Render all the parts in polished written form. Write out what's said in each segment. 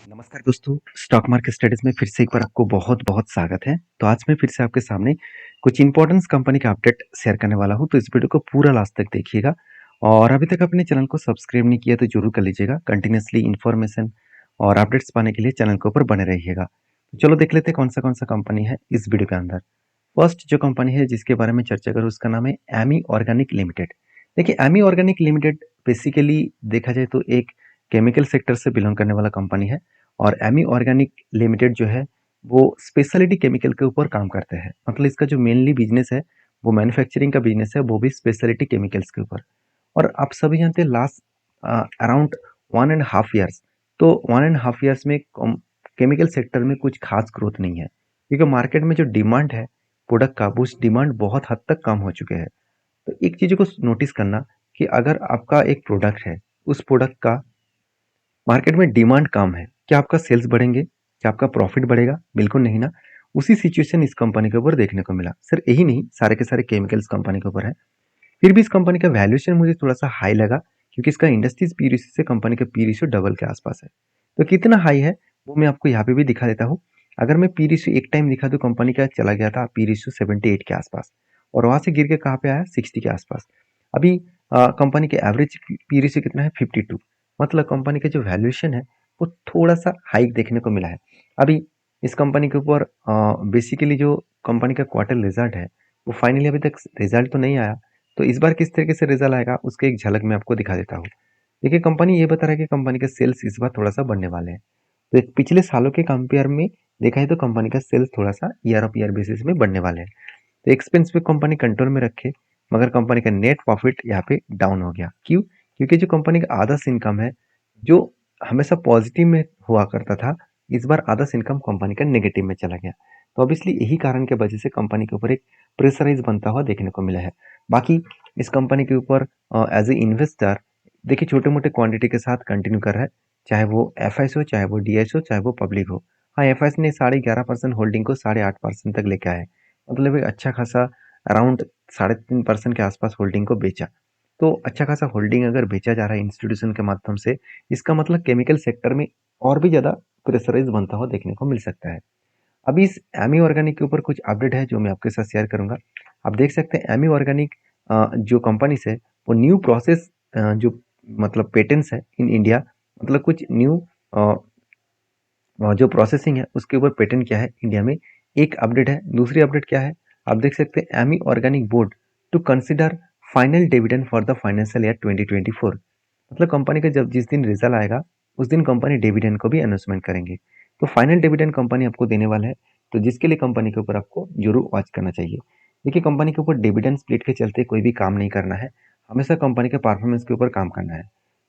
नमस्कार दोस्तों, stock market studies में फिर से एक बार आपको बहुत-बहुत स्वागत है। तो आज मैं फिर से आपके सामने कुछ इंपॉर्टेंस कंपनी का अपडेट शेयर करने वाला हूँ, तो इस वीडियो को पूरा लास्ट तक देखिएगा। और अभी तक अपने चैनल को सब्सक्राइब नहीं किया तो जरूर कर लीजिएगा। कंटिन्यूअसली इन्फॉर्मेशन और अपडेट्स पाने के लिए चैनल के ऊपर बने रहिएगा। तो चलो देख लेते हैं कौन सा कंपनी है इस वीडियो के अंदर। फर्स्ट जो कंपनी है जिसके बारे में चर्चा करूँ उसका नाम है एमी ऑर्गेनिक लिमिटेड। देखिए एमी ऑर्गेनिक लिमिटेड बेसिकली देखा जाए तो एक केमिकल सेक्टर से बिलोंग करने वाला कंपनी है। और एमी ऑर्गेनिक लिमिटेड जो है वो स्पेशलिटी केमिकल के ऊपर काम करते हैं। मतलब इसका जो मेनली बिजनेस है वो मैन्युफैक्चरिंग का बिजनेस है, वो भी स्पेशलिटी केमिकल्स के ऊपर। और आप सभी जानते हैं लास्ट अराउंड 1.5 ईयर्स, तो 1.5 ईयर्स में केमिकल सेक्टर में कुछ खास ग्रोथ नहीं है, क्योंकि मार्केट में जो डिमांड है प्रोडक्ट का, वो डिमांड बहुत हद तक कम हो चुके हैं। तो एक चीज को नोटिस करना कि अगर आपका एक प्रोडक्ट है, उस प्रोडक्ट का मार्केट में डिमांड कम है, क्या आपका सेल्स बढ़ेंगे, क्या आपका प्रॉफिट बढ़ेगा? बिल्कुल नहीं ना। उसी सिचुएशन इस कंपनी के ऊपर देखने को मिला। सिर्फ यही नहीं, सारे के सारे केमिकल्स कंपनी के ऊपर है। फिर भी इस कंपनी का वैल्यूएशन मुझे थोड़ा सा हाई लगा, क्योंकि इसका इंडस्ट्रीज पी रेशियो से कंपनी का पी रेशियो डबल के आसपास है। तो कितना हाई है वो मैं आपको यहाँ पे भी दिखा देता हूँ। अगर मैं पी रेशियो एक टाइम दिखा तो कंपनी का चला गया था पी रेशियो 78 के आसपास, और वहां से गिर के कहाँ पे आया, 60 के आसपास। अभी कंपनी के एवरेज पी रेशियो कितना है, 52। मतलब कंपनी का जो वैल्यूएशन है वो थोड़ा सा हाइक देखने को मिला है। अभी इस कंपनी के ऊपर बेसिकली जो कंपनी का क्वार्टर रिजल्ट है वो फाइनली अभी तक रिजल्ट तो नहीं आया। तो इस बार किस तरीके से रिजल्ट आएगा उसके एक झलक मैं आपको दिखा देता हूँ। देखिए कंपनी ये बता रहा है कि कंपनी के सेल्स इस बार थोड़ा सा बढ़ने वाले हैं। तो एक पिछले सालों के कंपेयर में देखा है तो कंपनी का सेल्स थोड़ा सा ईयर ऑफ ईयर बेसिस में बढ़ने वाले हैं। तो एक्सपेंस पे कंपनी कंट्रोल में रखे, मगर कंपनी का नेट प्रॉफिट यहाँ पे डाउन हो गया। क्यों? क्योंकि जो कंपनी का आदर्श इनकम है, जो हमेशा पॉजिटिव में हुआ करता था, इस बार आदर्श इनकम कंपनी का नेगेटिव में चला गया। तो ऑब्वियसली यही कारण के वजह से कंपनी के ऊपर एक प्रेशराइज बनता हुआ देखने को मिला है। बाकी इस कंपनी के ऊपर एज ए इन्वेस्टर देखिए छोटे मोटे क्वांटिटी के साथ कंटिन्यू कर रहा है, चाहे वो एफ हो, चाहे वो डी हो, चाहे वो पब्लिक हो। हाँ, एफ ने 11.5% होल्डिंग को 8.5% तक लेके आए। मतलब एक अच्छा खासा अराउंड 3.5% के आसपास होल्डिंग को बेचा। तो अच्छा खासा होल्डिंग अगर बेचा जा रहा है इंस्टीट्यूशन के माध्यम से, इसका मतलब केमिकल सेक्टर में और भी ज्यादा प्रेशराइज बनता हुआ देखने को मिल सकता है। अभी इस एमी ऑर्गेनिक के ऊपर कुछ अपडेट है जो मैं आपके साथ शेयर करूंगा। आप देख सकते हैं एमी ऑर्गेनिक जो कंपनी है वो न्यू प्रोसेस जो मतलब पेटेंट्स है इन इंडिया, मतलब कुछ न्यू जो प्रोसेसिंग है उसके ऊपर पेटेंट क्या है इंडिया में, एक अपडेट है। दूसरी अपडेट क्या है, आप देख सकते हैं Ami organic board to consider final dividend for the financial year 2024। मतलब कंपनी का जब जिस दिन रिजल्ट आएगा उस दिन कंपनी डिविडेंड को भी अनाउंसमेंट करेंगे। तो फाइनल डिविडेंड कंपनी आपको देने वाला है, तो जिसके लिए कंपनी के ऊपर आपको जरूर वॉच करना चाहिए। देखिए कंपनी के ऊपर डिविडेंड स्प्लिट के चलते कोई भी काम नहीं करना है, हमेशा कंपनी के परफॉर्मेंस के ऊपर काम करना है।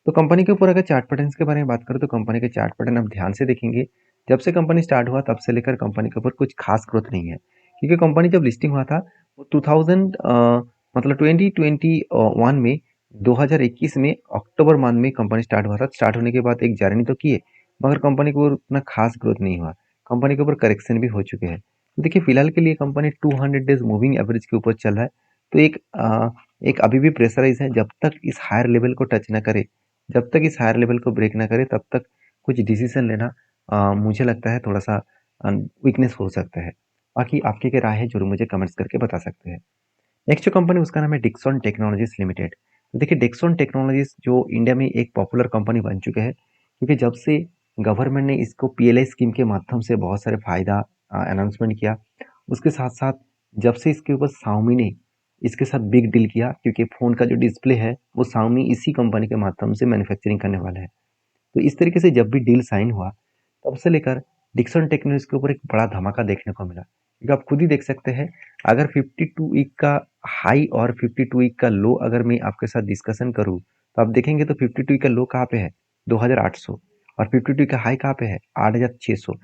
तो कंपनी के ऊपर अगर चार्ट पैटर्न्स के बारे में बात करें तो कंपनी के चार्ट पैटर्न आप ध्यान से देखेंगे, जब से कंपनी स्टार्ट हुआ तब से लेकर कंपनी के ऊपर कुछ खास ग्रोथ नहीं है। क्योंकि कंपनी जब लिस्टिंग हुआ था वो 2000 मतलब 2021 में, 2021 में अक्टूबर मंथ में कंपनी स्टार्ट हुआ था। स्टार्ट होने के बाद एक जर्नी तो की है, मगर कंपनी के ऊपर उतना खास ग्रोथ नहीं हुआ। कंपनी के ऊपर करेक्शन भी हो चुके हैं। तो देखिए फिलहाल के लिए कंपनी 200 डेज मूविंग एवरेज के ऊपर चल रहा है। तो एक अभी भी प्रेशराइज है, जब तक इस हायर लेवल को टच ना करे, जब तक इस हायर लेवल को ब्रेक ना करे, तब तक कुछ डिसीजन लेना मुझे लगता है थोड़ा सा वीकनेस हो सकता है। बाकी आपकी क्या राय है जरूर मुझे कमेंट्स करके बता सकते हैं। नेक्स्ट जो कंपनी उसका नाम है डिक्सन टेक्नोलॉजीज लिमिटेड। तो देखिए डिक्सन टेक्नोलॉजीज जो इंडिया में एक पॉपुलर कंपनी बन चुके हैं, क्योंकि जब से गवर्नमेंट ने इसको पीएलआई स्कीम के माध्यम से बहुत सारे फायदा अनाउंसमेंट किया, उसके साथ साथ जब से इसके ऊपर शाओमी ने इसके साथ बिग डील किया, क्योंकि फोन का जो डिस्प्ले है वो शाओमी इसी कंपनी के माध्यम से मैन्युफैक्चरिंग करने वाला है। तो इस तरीके से जब भी डील साइन हुआ तब से लेकर डिक्सन टेक्नोलॉजीज के ऊपर एक बड़ा धमाका देखने को मिला। क्योंकि आप खुद ही देख सकते हैं, अगर 52 वीक का हाई और 52 वीक का लो अगर मैं आपके साथ डिस्कशन करूं तो आप देखेंगे तो 52 वीक का लो कहाँ पे है, 2800, और 52 वीक का हाई कहाँ पे है, 8600।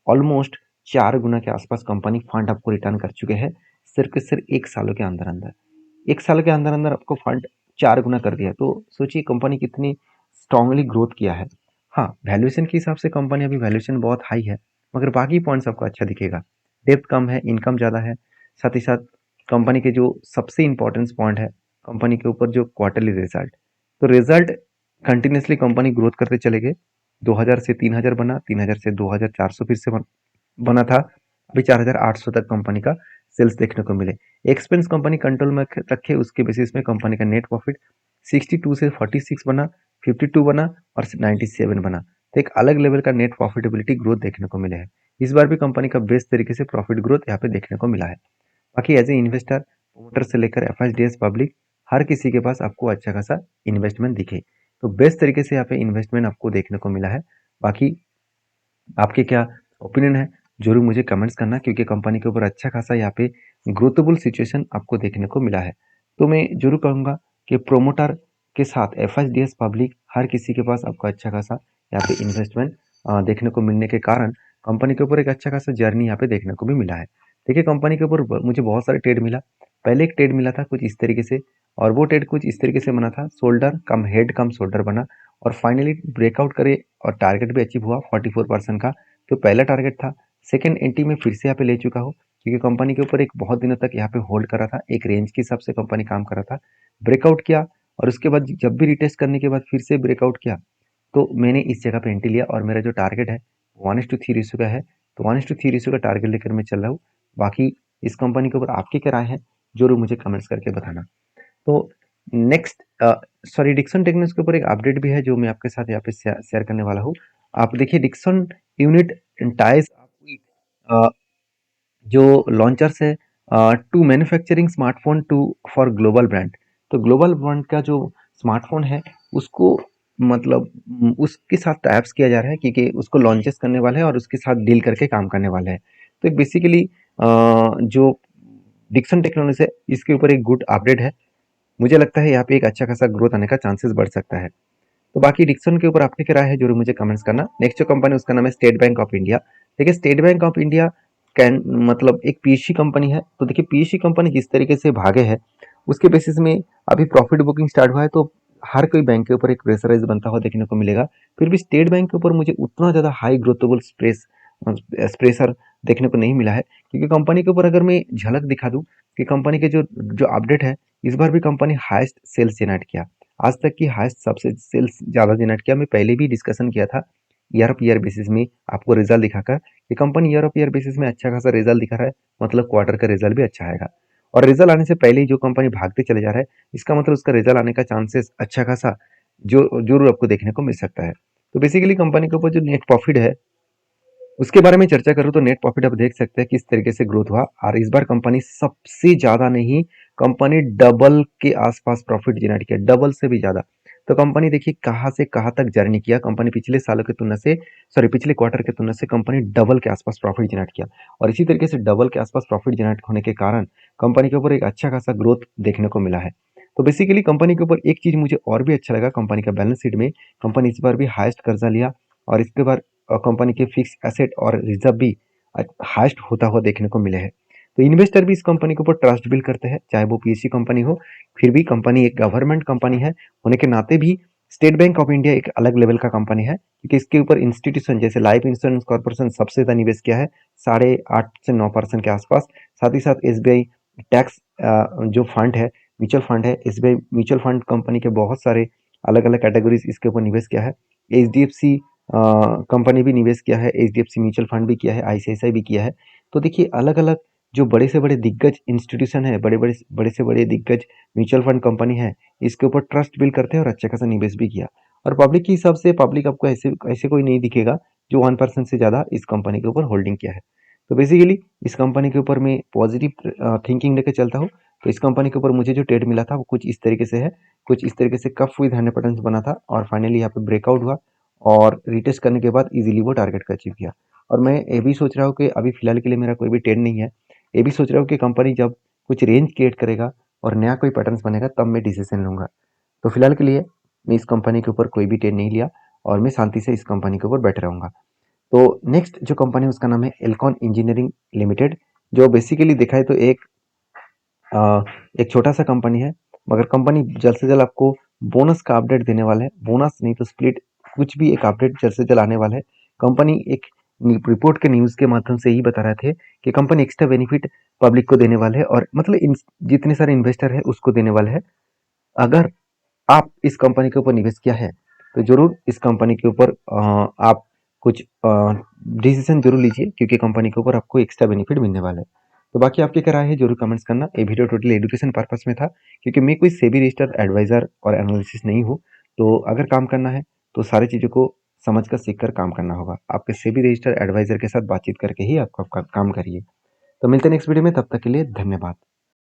ऑलमोस्ट 4 गुना के आसपास कंपनी फंड आपको रिटर्न कर चुके हैं, सिर्फ के सिर्फ 1 सालों के अंदर अंदर। 1 साल के अंदर अंदर आपको फंड 4 गुना कर दिया, तो सोचिए कंपनी कितनी स्ट्रांगली ग्रोथ किया है। हाँ, वैल्यूएशन के हिसाब से कंपनी अभी वैल्यूएशन बहुत हाई है, मगर बाकी पॉइंट्स आपको अच्छा दिखेगा। डेप्थ कम है, इनकम ज़्यादा है। साथ ही साथ कंपनी के जो सबसे इंपॉर्टेंट पॉइंट है कंपनी के ऊपर जो क्वार्टरली रिजल्ट, तो रिजल्ट कंटिन्यूसली कंपनी ग्रोथ करते चले गए। 2000 से 3000 बना, 3000 से 2400 फिर से बना था, अभी 4800 तक कंपनी का सेल्स देखने को मिले। एक्सपेंस कंपनी कंट्रोल में रखे, उसके बेसिस में कंपनी का नेट प्रॉफिट 62 से 46 बना, 52 बना और 97 बना। तो एक अलग लेवल का नेट प्रॉफिटेबिलिटी ग्रोथ देखने को मिले है। इस बार भी कंपनी का बेस्ट तरीके से प्रॉफिट ग्रोथ यहाँ पे देखने को मिला है। बाकी एज ए इन्वेस्टर, प्रोमोटर से लेकर एफआईडीएस पब्लिक, हर किसी के पास आपको अच्छा खासा इन्वेस्टमेंट दिखे, तो बेस्ट तरीके से यहाँ पे इन्वेस्टमेंट आपको देखने को मिला है। बाकी आपके क्या ओपिनियन है, जरूर मुझे कमेंट्स करना, क्योंकि कंपनी के ऊपर अच्छा खासा यहाँ पे ग्रोथेबल सिचुएशन आपको देखने को मिला है। तो मैं जरूर कहूँगा कि प्रोमोटर के साथ एफआईडीएस पब्लिक, हर किसी के पास आपको अच्छा खासा यहाँ पे इन्वेस्टमेंट देखने को मिलने के कारण कंपनी के ऊपर एक अच्छा खासा जर्नी यहाँ पे देखने को भी मिला है। देखिए कंपनी के ऊपर मुझे बहुत सारे ट्रेड मिला। पहले एक ट्रेड मिला था कुछ इस तरीके से, और वो ट्रेड कुछ इस तरीके से बना था, शोल्डर कम हेड कम शोल्डर बना, और फाइनली ब्रेकआउट करे और टारगेट भी अचीव हुआ 44% का। तो पहला टारगेट था। सेकंड एंट्री में फिर से यहाँ पे ले चुका हूँ, क्योंकि कंपनी के ऊपर एक बहुत दिनों तक यहाँ पे होल्ड करा था, एक रेंज के हिसाब से कंपनी काम कर रहा था, ब्रेकआउट किया, और उसके बाद जब भी रिटेस्ट करने के बाद फिर से ब्रेकआउट किया, तो मैंने इस जगह पे एंट्री लिया, और मेरा जो टारगेट है 1:3 रेशियो का है, तो 1:3 रेशियो का टारगेट लेकर मैं चल रहा हूँ। बाकी इस कंपनी के ऊपर आपकी क्या राय है, जरूर मुझे कमेंट्स करके बताना। तो नेक्स्ट सॉरी, डिक्सन टेक्नोलॉजीज के ऊपर एक अपडेट भी है जो मैं आपके साथ यहाँ पे शेयर करने वाला हूँ। आप देखिए डिक्सन यूनिट टाइज जो लॉन्चर्स है to manufacturing smartphone to for global brand. तो ग्लोबल ब्रांड का जो स्मार्टफोन है उसको मतलब उसके साथ टाइप्स किया जा रहा है, क्योंकि उसको लॉन्चेस करने वाले हैं और उसके साथ डील करके काम करने वाले हैं। तो बेसिकली जो डिक्सन टेक्नोलॉजी है इसके ऊपर एक गुड अपडेट है। मुझे लगता है यहाँ पे एक अच्छा खासा ग्रोथ आने का चांसेस बढ़ सकता है। तो बाकी डिक्सन के ऊपर आपकी क्या राय है, जरूर मुझे कमेंट्स करना। नेक्स्ट जो कंपनी उसका नाम है स्टेट बैंक ऑफ इंडिया। देखिए state bank of India can मतलब एक पीएससी कंपनी है। तो देखिए पीएससी कंपनी जिस तरीके से भागे है उसके बेसिस में अभी प्रॉफिट बुकिंग स्टार्ट हुआ है, तो हर कोई बैंक के ऊपर एक प्रेशराइज बनता हुआ देखने को मिलेगा। फिर भी स्टेट बैंक के ऊपर मुझे उतना ज़्यादा हाई ग्रोथेबल प्रेशर देखने को नहीं मिला है, क्योंकि कंपनी के ऊपर अगर मैं झलक दिखा दूँ कि कंपनी के जो जो अपडेट है, इस बार भी कंपनी हाईएस्ट सेल्स जनरेट किया, आज तक की हाईएस्ट सबसे सेल्स ज़्यादा जनरेट किया। मैं पहले भी डिस्कशन किया था ईयर ऑफ ईयर बेसिस में आपको रिजल्ट दिखाकर कि company year of year basis में अच्छा खासा रिजल्ट दिखा रहा है, मतलब क्वार्टर का रिजल्ट भी अच्छा आएगा। और रिजल्ट आने से पहले ही जो कंपनी भागते चले जा रहा है, इसका मतलब उसका रिजल्ट आने का चांसेस अच्छा खासा जो जरूर आपको देखने को मिल सकता है। तो बेसिकली कंपनी के ऊपर जो नेट प्रॉफिट है उसके बारे में चर्चा करूँ तो नेट प्रॉफिट आप देख सकते हैं किस तरीके से ग्रोथ हुआ, और इस बार कंपनी सबसे ज्यादा नहीं, कंपनी डबल के आसपास प्रॉफिट जनरेट किया, डबल से भी ज्यादा। तो कंपनी देखिए कहाँ से कहाँ तक जर्नी किया, कंपनी पिछले सालों की तुलना से सॉरी पिछले क्वार्टर की तुलना से कंपनी डबल के आसपास प्रॉफिट जनरेट किया, और इसी तरीके से डबल के आसपास प्रॉफिट जनरेट होने के कारण कंपनी के ऊपर एक अच्छा खासा ग्रोथ देखने को मिला है। तो बेसिकली कंपनी के ऊपर एक चीज मुझे और भी अच्छा लगा, कंपनी का बैलेंस शीट में कंपनी इस बार भी हाईएस्ट कर्जा लिया, और इसके बाद कंपनी के फिक्स एसेट और रिजर्व भी हाईएस्ट होता हुआ देखने को मिले हैं। तो इन्वेस्टर भी इस कंपनी के ऊपर ट्रस्ट बिल्ड करते हैं, चाहे वो पीएससी कंपनी हो, फिर भी कंपनी एक गवर्नमेंट कंपनी है होने के नाते भी स्टेट बैंक ऑफ इंडिया एक अलग लेवल का कंपनी है, क्योंकि इसके ऊपर इंस्टीट्यूशन जैसे लाइफ इंश्योरेंस कॉर्पोरेशन सबसे ज्यादा निवेश किया है, 8.5 से 9% के आसपास। साथ ही साथ एसबीआई टैक्स जो फंड है, म्यूचुअल फंड है, एसबीआई म्यूचुअल फंड कंपनी के बहुत सारे अलग अलग कैटेगरीज इसके ऊपर निवेश किया है। एचडीएफसी कंपनी भी निवेश किया है, एचडीएफसी म्यूचुअल फंड भी किया है, आईसीआईसीआई भी किया है। तो देखिए अलग अलग जो बड़े से बड़े दिग्गज इंस्टीट्यूशन है, बड़े से बड़े दिग्गज म्यूचुअल फंड कंपनी है, इसके ऊपर ट्रस्ट बिल्ड करते हैं और अच्छा खासा निवेश भी किया। और पब्लिक के हिसाब से पब्लिक आपको ऐसे ऐसे कोई नहीं दिखेगा जो 1% से ज़्यादा इस कंपनी के ऊपर होल्डिंग किया है। तो बेसिकली इस कंपनी के ऊपर मैं पॉजिटिव थिंकिंग लेकर चलता हूँ। तो इस कंपनी के ऊपर मुझे जो ट्रेड मिला था वो कुछ इस तरीके से है, कुछ इस तरीके से कफ विद 100% बना था, और फाइनली यहाँ पे ब्रेकआउट हुआ, और रिटेस्ट करने के बाद इजीली वो टारगेट का अचीव किया। और मैं ये भी सोच रहा हूँ कि अभी फिलहाल के लिए मेरा कोई भी ट्रेड नहीं है, ये भी सोच रहा हूँ कि कंपनी जब कुछ रेंज क्रिएट करेगा और नया कोई पैटर्न बनेगा तब मैं डिसीजन लूंगा। तो फिलहाल के लिए मैं इस कंपनी के ऊपर कोई भी ट्रेड नहीं लिया, और मैं शांति से इस कंपनी के ऊपर बैठे रहूंगा। तो नेक्स्ट जो कंपनी है उसका नाम है एल्कॉन इंजीनियरिंग लिमिटेड, जो बेसिकली देखा है तो एक छोटा सा कंपनी है, मगर कंपनी जल्द से जल्द आपको बोनस का अपडेट देने वाला है, बोनस नहीं तो स्प्लिट, कुछ भी एक अपडेट जल्द से जल्द आने वाला है। कंपनी एक रिपोर्ट के न्यूज के माध्यम से ही बता रहे थे कि कंपनी एक्स्ट्रा बेनिफिट पब्लिक को देने वाले है, और मतलब जितने सारे इन्वेस्टर है उसको देने वाले है। अगर आप इस कंपनी के ऊपर निवेश किया है तो ज़रूर इस कंपनी के ऊपर आप कुछ डिसीज़न ज़रूर लीजिए, क्योंकि कंपनी के ऊपर आपको एक्स्ट्रा बेनिफिट मिलने वाला है। तो बाकी आपकी क्या राय है ज़रूर कमेंट्स करना। ये वीडियो टोटली एजुकेशन पर्पस में था, क्योंकि मैं कोई सेबी रजिस्टर्ड एडवाइज़र और एनालिसिस नहीं हूँ। तो अगर काम करना है तो सारी चीज़ों को समझकर सीखकर काम करना होगा। आपके सेबी रजिस्टर्ड एडवाइज़र के साथ बातचीत करके ही आप काम करिए। तो मिलते हैं नेक्स्ट वीडियो में, तब तक के लिए धन्यवाद।